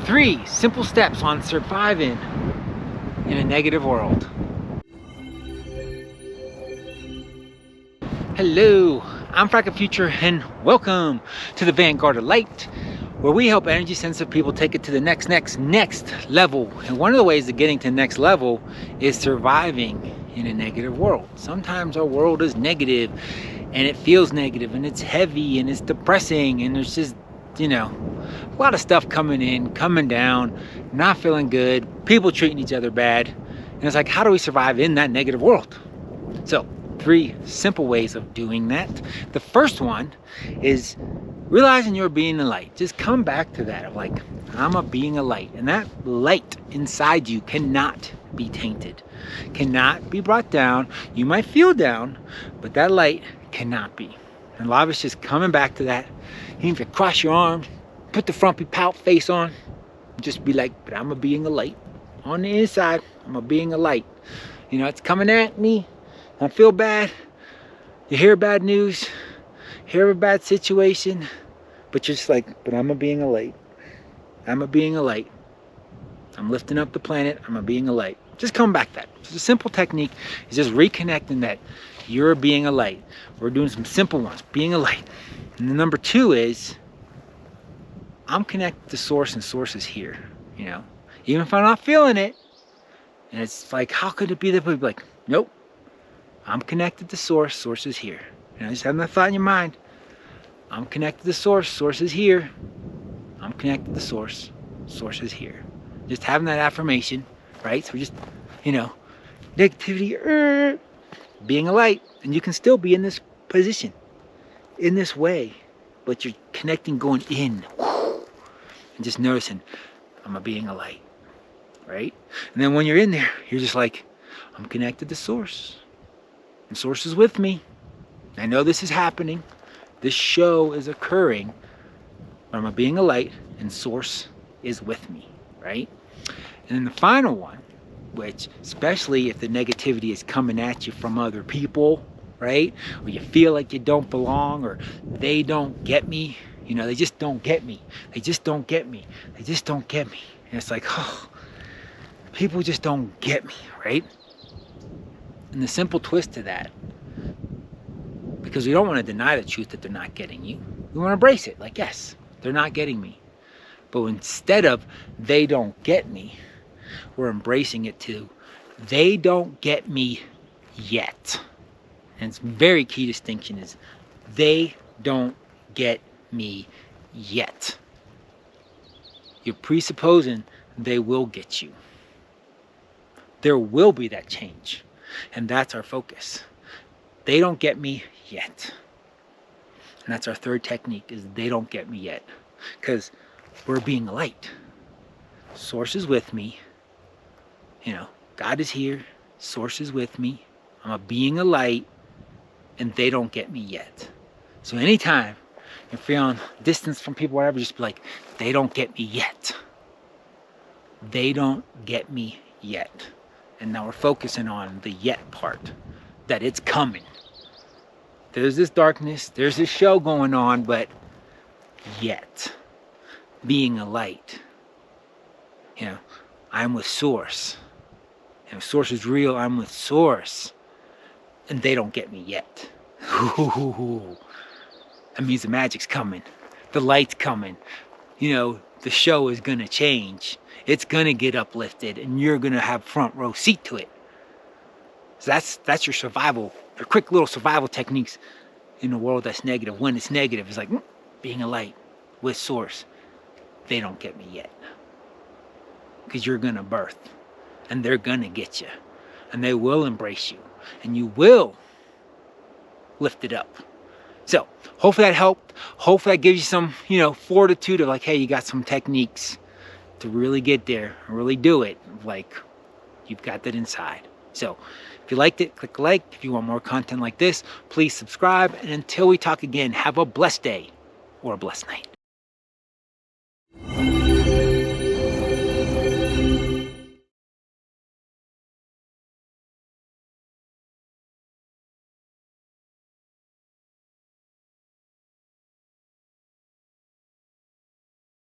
3 simple steps on surviving in a negative world. Hello, I'm Fractal Future and welcome to the Vanguard of Light, where we help energy sensitive people take it to the next level. And one of the ways of getting to the next level is surviving in a negative world. Sometimes our world is negative and it feels negative and it's heavy and it's depressing and there's just, you know, a lot of stuff coming in, coming down, not feeling good, people treating each other bad. And it's like, how do we survive in that negative world? So 3 simple ways of doing that. The first one is realizing you're being a light. Just come back to that of like, I'm a being a light, and that light inside you cannot be tainted, cannot be brought down. You might feel down, but that light cannot be. And a lot of it's just coming back to that. Even if you cross your arms, put the frumpy pout face on, just be like, but I'm a being a light. On the inside, I'm a being a light. You know, it's coming at me. I feel bad. You hear bad news, hear a bad situation, but you're just like, but I'm a being a light. I'm a being a light. I'm lifting up the planet. I'm a being a light. Just come back to that. It's a simple technique. It's just reconnecting that you're being a light. We're doing some simple ones, being a light. And the number 2 is, I'm connected to source and source is here. You know, even if I'm not feeling it, and it's like, how could it be that people be like, nope. I'm connected to source, source is here. You know, just having that thought in your mind. I'm connected to source, source is here. I'm connected to source, source is here. Just having that affirmation, right? So we're just, you know, negativity, being a light. And you can still be in this position, in this way, but you're connecting, going in, and just noticing, I'm a being a light, right? And then when you're in there, you're just like, I'm connected to source. And source is with me. I know this is happening. This show is occurring. But I'm a being a light and source is with me, right? And then the final one, which especially if the negativity is coming at you from other people, right? Or you feel like you don't belong, or they don't get me. You know, they just don't get me. They just don't get me. They just don't get me. And it's like, oh, people just don't get me, right? And the simple twist to that, because we don't want to deny the truth that they're not getting you. We want to embrace it. Like, yes, they're not getting me. But instead of they don't get me, we're embracing it to they don't get me yet. And it's a very key distinction is they don't get me yet. You're presupposing they will get you. There will be that change. And that's our focus. They don't get me yet. And that's our 3rd technique is they don't get me yet. Because we're being a light. Source is with me. You know, God is here. Source is with me. I'm a being a light. And they don't get me yet. So anytime you're feeling distance from people, whatever, just be like, they don't get me yet. They don't get me yet. And now we're focusing on the yet part, that it's coming. There's this darkness, there's this show going on, but yet, being a light. You know, I'm with source. And if source is real, I'm with source. And they don't get me yet. That means the magic's coming. The light's coming. You know, the show is gonna change. It's gonna get uplifted and you're gonna have front row seat to it. So that's your survival, your quick little survival techniques in a world that's negative. When it's negative, it's like being a light with source. They don't get me yet. Because you're gonna birth and they're gonna get you and they will embrace you and you will lift it up. So hopefully that helped. Hopefully that gives you some, you know, fortitude of like, hey, you got some techniques to really get there and really do it. Like, you've got that inside. So if you liked it, click like. If you want more content like this, please subscribe. And until we talk again, have a blessed day or a blessed night.